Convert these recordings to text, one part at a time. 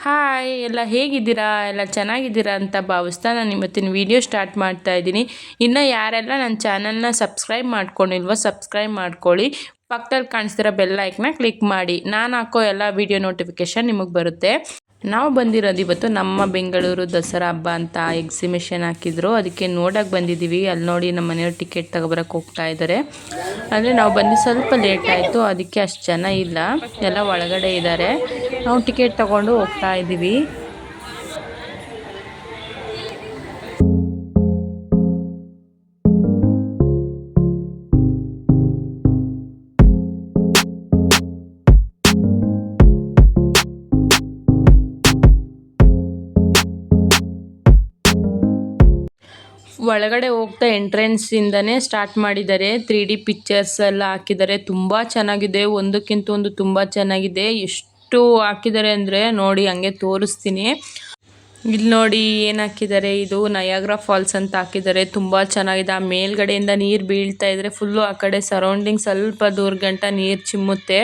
Hi, ಎಲ್ಲ ಹೇಗಿದ್ದೀರಾ? ಎಲ್ಲ ಚೆನ್ನಾಗಿದ್ದೀರಾ ಅಂತ ಭಾವಿಸ್ತಾ ನಾನು ಇವತ್ತಿನ ವಿಡಿಯೋ ಸ್ಟಾರ್ಟ್ ಮಾಡ್ತಾ ಇದ್ದೀನಿ. ಇನ್ನು ಯಾರೆಲ್ಲ ನನ್ನ ಚಾನಲ್ನ ಸಬ್ಸ್ಕ್ರೈಬ್ ಮಾಡ್ಕೊಂಡಿಲ್ವೋ ಸಬ್ಸ್ಕ್ರೈಬ್ ಮಾಡ್ಕೊಳ್ಳಿ. ಪಕ್ಕದಲ್ಲಿ ಕಾಣಿಸ್ತಿರೋ ಬೆಲ್ ಐಕನ್ನ ಕ್ಲಿಕ್ ಮಾಡಿ. ನಾನು ಹಾಕೋ ಎಲ್ಲ ವಿಡಿಯೋ ನೋಟಿಫಿಕೇಷನ್ ನಿಮಗೆ ಬರುತ್ತೆ. ನಾವು ಬಂದಿರೋದು ಇವತ್ತು ನಮ್ಮ ಬೆಂಗಳೂರು ದಸರಾ ಹಬ್ಬ ಅಂತ ಎಕ್ಸಿಬಿಷನ್ ಹಾಕಿದ್ರು, ಅದಕ್ಕೆ ನೋಡೋಕೆ ಬಂದಿದ್ದೀವಿ. ಅಲ್ಲಿ ನೋಡಿ ನಮ್ಮ ಮನೆಯವ್ರು ಟಿಕೆಟ್ ತಗೊಬರಕ್ಕೆ ಹೋಗ್ತಾ ಇದ್ದಾರೆ. ಅಂದರೆ ನಾವು ಬಂದು ಸ್ವಲ್ಪ ಲೇಟ್ ಆಯಿತು, ಅದಕ್ಕೆ ಅಷ್ಟು ಜನ ಇಲ್ಲ, ಎಲ್ಲ ಒಳಗಡೆ ಇದ್ದಾರೆ. ನಾವು ಟಿಕೆಟ್ ತಗೊಂಡು ಹೋಗ್ತಾ ಇದ್ದೀವಿ. ಒಳಗಡೆ ಹೋಗ್ತಾ ಎಂಟ್ರೆನ್ಸಿಂದನೇ ಸ್ಟಾರ್ಟ್ ಮಾಡಿದ್ದಾರೆ. 3D ಪಿಕ್ಚರ್ಸ್ ಎಲ್ಲ ಹಾಕಿದ್ದಾರೆ, ತುಂಬ ಚೆನ್ನಾಗಿದೆ, ಒಂದಕ್ಕಿಂತ ಒಂದು ತುಂಬ ಚೆನ್ನಾಗಿದೆ. ಎಷ್ಟು ಹಾಕಿದ್ದಾರೆ ಅಂದರೆ ನೋಡಿ ಹಂಗೆ ತೋರಿಸ್ತೀನಿ. ಇಲ್ಲಿ ನೋಡಿ ಏನು ಹಾಕಿದ್ದಾರೆ, ಇದು ನಯಾಗ್ರಾ ಫಾಲ್ಸ್ ಅಂತ ಹಾಕಿದ್ದಾರೆ, ತುಂಬ ಚೆನ್ನಾಗಿದೆ. ಆ ಮೇಲ್ಗಡೆಯಿಂದ ನೀರು ಬೀಳ್ತಾ ಇದ್ರೆ ಫುಲ್ಲು ಆ ಕಡೆ ಸರೌಂಡಿಂಗ್ ಸ್ವಲ್ಪ ದೂರ ಗಂಟ ನೀರು ಚಿಮ್ಮುತ್ತೆ,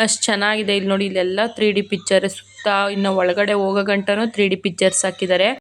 ಅಷ್ಟು ಚೆನ್ನಾಗಿದೆ. ಇಲ್ಲಿ ನೋಡಿ ಇಲ್ಲೆಲ್ಲ 3D ಪಿಕ್ಚರ್ ಸುತ್ತ, ಇನ್ನು ಒಳಗಡೆ ಹೋಗೋ ಗಂಟನೂ 3D ಪಿಕ್ಚರ್ಸ್ ಹಾಕಿದ್ದಾರೆ.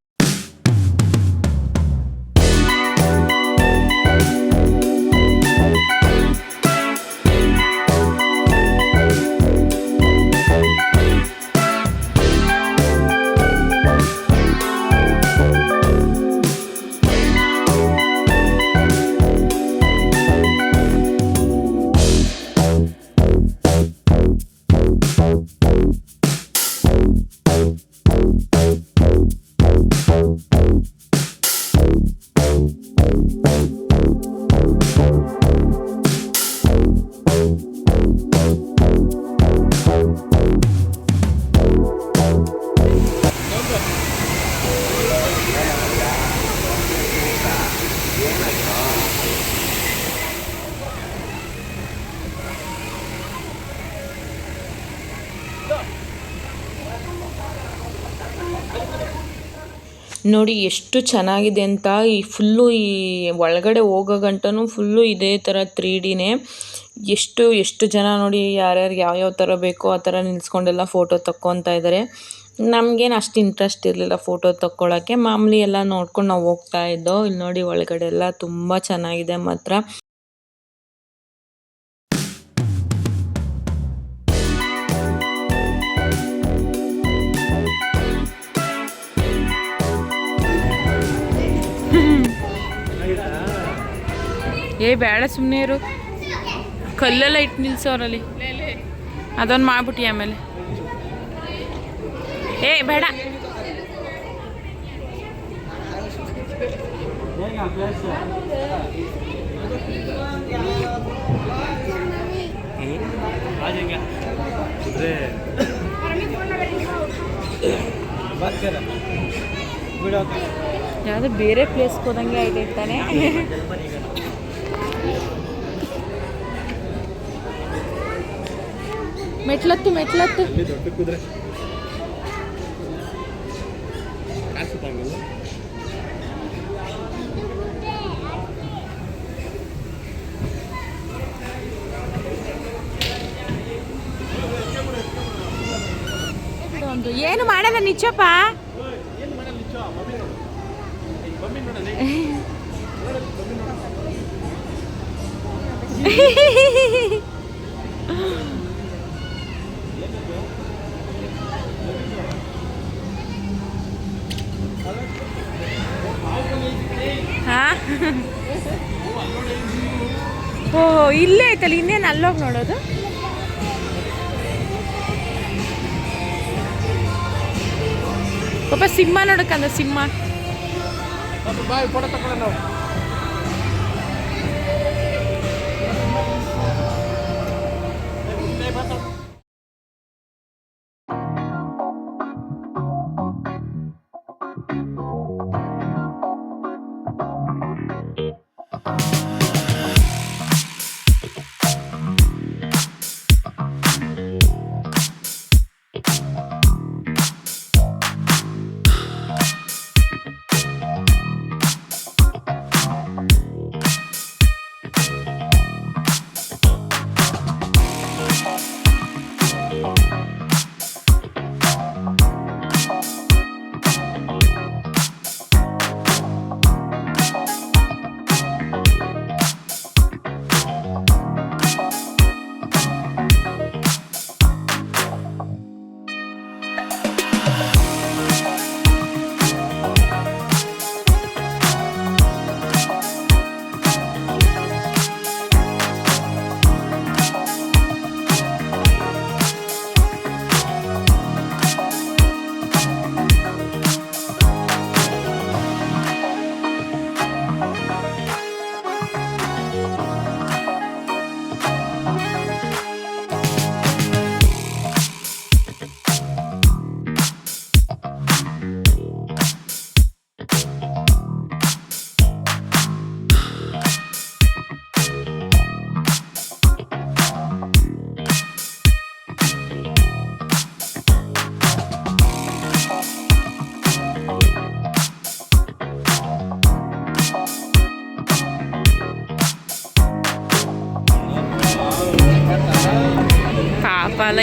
ನೋಡಿ ಎಷ್ಟು ಚೆನ್ನಾಗಿದೆ ಅಂತ. ಈ ಫುಲ್ಲು ಈ ಒಳಗಡೆ ಹೋಗೋ ಗಂಟನೂ ಫುಲ್ಲು ಇದೇ ಥರ 3Dನೇ. ಎಷ್ಟು ಜನ ನೋಡಿ, ಯಾರ್ಯಾರು ಯಾವ್ಯಾವ ಥರ ಬೇಕೋ ಆ ಥರ ನಿಲ್ಸ್ಕೊಂಡೆಲ್ಲ ಫೋಟೋ ತಕ್ಕೊತಾ ಇದ್ದಾರೆ. ನಮಗೇನು ಅಷ್ಟು ಇಂಟ್ರೆಸ್ಟ್ ಇರಲಿಲ್ಲ ಫೋಟೋ ತಕ್ಕೊಳ್ಳೋಕ್ಕೆ, ಮಾಮೂಲಿ ಎಲ್ಲ ನೋಡ್ಕೊಂಡು ನಾವು ಹೋಗ್ತಾ ಇದ್ದೋ. ಇಲ್ಲಿ ನೋಡಿ ಒಳಗಡೆ ಎಲ್ಲ ತುಂಬ ಚೆನ್ನಾಗಿದೆ ಮಾತ್ರ. ಬೇಡ ಸುಮ್ಮನೆ ಇರು, ಕಲ್ಲೆಲ್ಲ ಇಟ್ಟು ನಿಲ್ಸೋರಲ್ಲಿ, ಅದೊಂದು ಮಾಡ್ಬಿಟ್ಟು ಆಮೇಲೆ ಬೇಡ. ಯಾವುದು ಬೇರೆ ಪ್ಲೇಸ್ಗೆ ಹೋದಂಗೆ ಆಗಿರ್ತಾನೆ. ಮೆಟ್ಲತ್ತು ದೊಡ್ಡ ಕುದುರೆ ಏನು ಮಾಡಲ್ಲ ನಿಚ್ಚಪ್ಪ. ಓ ಇಲ್ಲೇ ಐತಲ್ಲ, ಇನ್ನೇನು ಅಲ್ಲೋಗಿ ನೋಡೋದು. ಪಾಪ ಸಿಂಹ ನೋಡಕ್ಕಂದ, ಸಿಂಹ.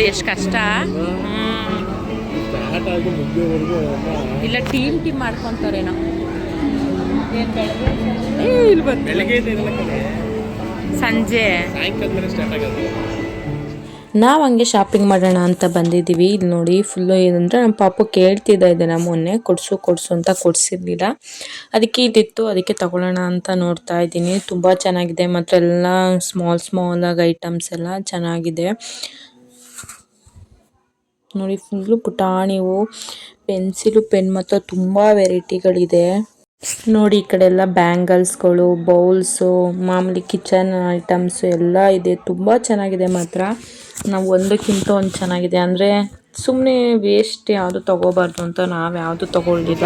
ಎಷ್ಟು ಕಷ್ಟ. ಇಲ್ಲ ಟೀಮ್ ಮಾಡ್ಕೊತಾರೇನೋ. ಸಂಜೆ ನಾವು ಹಂಗೆ ಶಾಪಿಂಗ್ ಮಾಡೋಣ ಅಂತ ಬಂದಿದ್ದೀವಿ. ಇಲ್ಲಿ ನೋಡಿ ಫುಲ್ಲು ಏನಂದರೆ ನಮ್ಮ ಪಾಪು ಕೇಳ್ತಿದ್ದ ಇದನ್ನು ಮೊನ್ನೆ ಕೊಡಿಸು ಅಂತ ಕೊಡಿಸಿರ್ಲಿಲ್ಲ. ಅದಕ್ಕೆ ಇದಿತ್ತು, ಅದಕ್ಕೆ ತಗೊಳ್ಳೋಣ ಅಂತ ನೋಡ್ತಾ ಇದ್ದೀನಿ. ತುಂಬ ಚೆನ್ನಾಗಿದೆ ಮತ್ತು ಎಲ್ಲ ಸ್ಮಾಲ್ ಆಗಿ ಐಟಮ್ಸ್ ಎಲ್ಲ ಚೆನ್ನಾಗಿದೆ ನೋಡಿ. ಫುಲ್ಲು ಪುಟಾಣಿವು ಪೆನ್ಸಿಲು ಪೆನ್ ಮತ್ತು ತುಂಬ ವೆರೈಟಿಗಳಿದೆ ನೋಡಿ. ಈ ಕಡೆ ಎಲ್ಲ ಬ್ಯಾಂಗಲ್ಸ್ಗಳು, ಬೌಲ್ಸು, ಮಾಮೂಲಿ ಕಿಚನ್ ಐಟಮ್ಸು ಎಲ್ಲ ಇದೆ. ತುಂಬ ಚೆನ್ನಾಗಿದೆ ಮಾತ್ರ. ನಾವು ಒಂದಕ್ಕಿಂತ ಒಂದು ಚೆನ್ನಾಗಿದೆ ಅಂದರೆ ಸುಮ್ಮನೆ ವೇಸ್ಟ್ ಯಾವುದು ತಗೋಬಾರ್ದು ಅಂತ ನಾವು ಯಾವುದು ತಗೊಳ್ಳಿಲ್ಲ.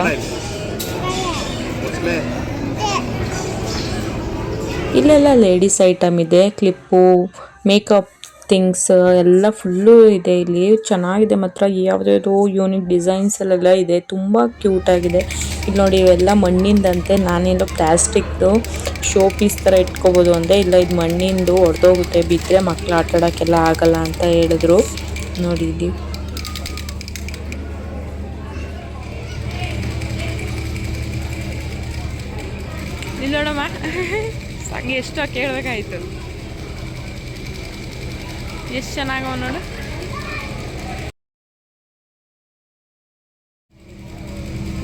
ಇಲ್ಲೆಲ್ಲ ಲೇಡೀಸ್ ಐಟಮ್ ಇದೆ, ಕ್ಲಿಪ್ಪು, ಮೇಕಪ್ ಥಿಂಗ್ಸ್ ಎಲ್ಲ ಫುಲ್ಲು ಇದೆ. ಇಲ್ಲಿ ಚೆನ್ನಾಗಿದೆ ಮಾತ್ರ. ಯಾವುದ್ಯಾವುದೋ ಯೂನಿಕ್ ಡಿಸೈನ್ಸ್ ಎಲ್ಲ ಇದೆ, ತುಂಬ ಕ್ಯೂಟ್ ಆಗಿದೆ. ಇಲ್ಲಿ ನೋಡಿ ಇವೆಲ್ಲ ಮಣ್ಣಿಂದಂತೆ. ನಾನೆಲ್ಲೋ ಪ್ಲಾಸ್ಟಿಕ್ದು ಶೋ ಪೀಸ್ ಥರ ಇಟ್ಕೋಬೋದು ಅಂದೆ, ಇಲ್ಲ ಇದು ಮಣ್ಣಿಂದು ಹೊಡೆದೋಗುತ್ತೆ, ಬಿದ್ದರೆ ಮಕ್ಳು ಆಟ ಆಡೋಕ್ಕೆಲ್ಲ ಆಗಲ್ಲ ಅಂತ ಹೇಳಿದ್ರು. ನೋಡಿ ಇಲ್ಲಿ ನೋಡಮ್ಮ ಸಂಗೆ ಎಷ್ಟೋ ಕೇಳಬೇಕಾಯ್ತು. ಎಷ್ಟು ಚೆನ್ನಾಗವ ನೋಡು.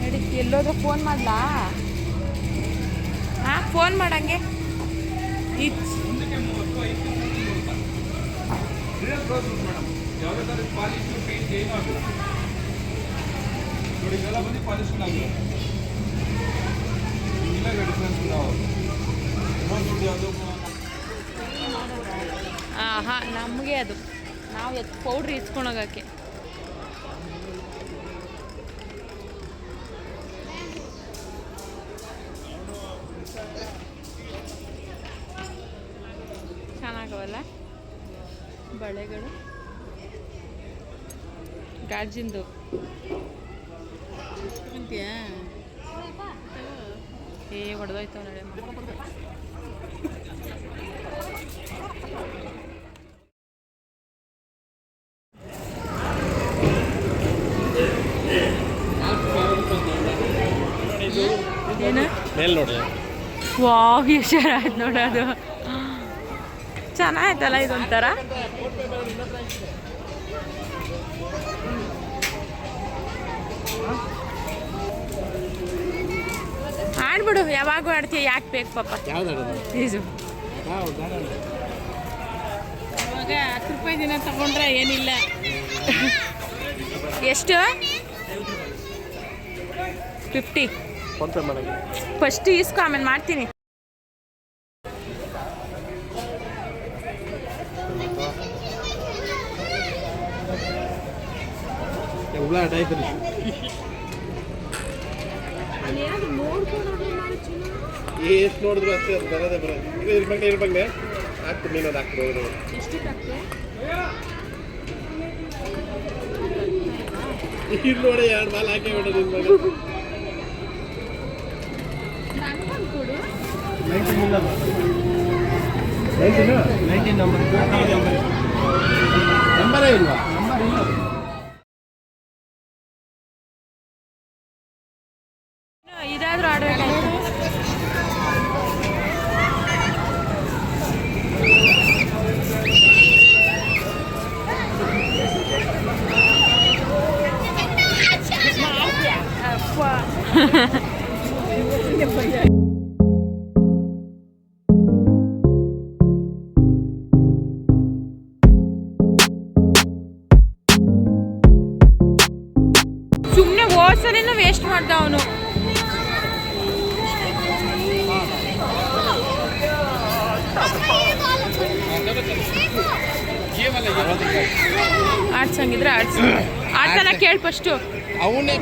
ನೋಡಿ ಎಲ್ಲೋದ್ರೂ ಫೋನ್ ಮಾಡಲಾ? ಹಾಂ ಫೋನ್ ಮಾಡಂಗೆ. ಹಾಂ ನಮಗೆ ಅದು ನಾವು ಪೌಡ್ರ್ ಇಸ್ಕೊಂಡೋಗಕ್ಕೆ. ಚೆನ್ನಾಗವಲ್ಲ ಬಳೆಗಳು, ಗಾಜಿಂದು. ಹೊಡೆದೋಯ್ತಾವ ನಡೆ. ಏನು ವಾವ್ ಹುಷಾರಾಯ್ತು ನೋಡೋದು. ಚೆನ್ನಾಯ್ತಲ್ಲ ಇದೊಂಥರ. ಆಡ್ಬಿಡು, ಯಾವಾಗೂ ಆಡ್ತೀಯ, ಯಾಕೆ ಬೇಕು ಪಾಪ. ಇದು ಇವಾಗ 10 ರೂಪಾಯಿ ದಿನ ತಗೊಂಡ್ರೆ ಏನಿಲ್ಲ. ಎಷ್ಟು? 50. ಫಸ್ಟ್ ಇಸ್ಕೊ, ಆಮೇಲೆ ಮಾಡ್ತೀನಿ. ಎಷ್ಟು ನೋಡಿದ್ರು ಅಷ್ಟೇ ಬರೋದೇ ಬರೋದು. ಇರ್ಬಂಗೆ ಹಾಕ್ತೀನಿ, ನೀನು ಅದು ಹಾಕ್ಬೋದು. ಇಲ್ಲಿ ನೋಡಿ 2 ಮಾಲ್ ಹಾಕಿ ಬಿಡೋದು. ನಂಬರೇ ಇಲ್ವಾ? ಇದಾದ್ರೂ ಆಡ್ಬೇಕಾಯ್ತು. ಸುಮ್ಮನೆ ಓದ್ಸಲಿನ ವೇಸ್ಟ್ ಮಾಡ್ದ ಅವನು. ಆಡ್ಸಂಗಿದ್ರೆ ಆಡ್ಸಲ್ಲ. ಕೇಳಿ ಫಸ್ಟು ಅವನೇ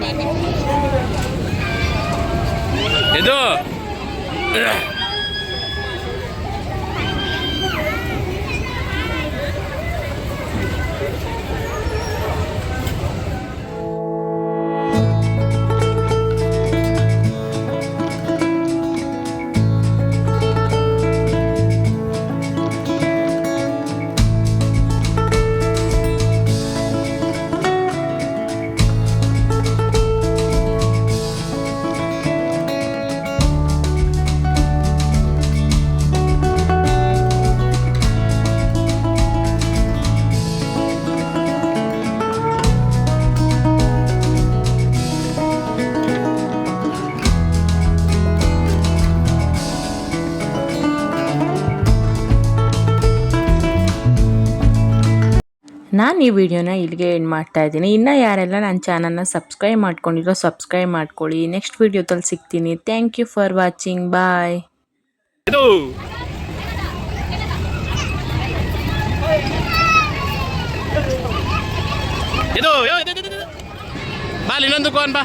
ಇದು ನಾನು ಈ ವಿಡಿಯೋನ ಇಲ್ಲಿಗೆ ಎಂಡ್ ಮಾಡ್ತಾ ಇದ್ದೀನಿ. ಇನ್ನು ಯಾರೆಲ್ಲ ನನ್ನ ಚಾನಲ್ನ ಸಬ್ಸ್ಕ್ರೈಬ್ ಮಾಡ್ಕೊಂಡಿರೋ ಸಬ್ಸ್ಕ್ರೈಬ್ ಮಾಡ್ಕೊಳ್ಳಿ. ನೆಕ್ಸ್ಟ್ ವಿಡಿಯೋದಲ್ಲಿ ಸಿಗ್ತೀನಿ. Thank you for watching. Bye. ಇದು ಇದು ಬಾ ಇನ್ನೊಂದು ಕೋನ್ ಬಾ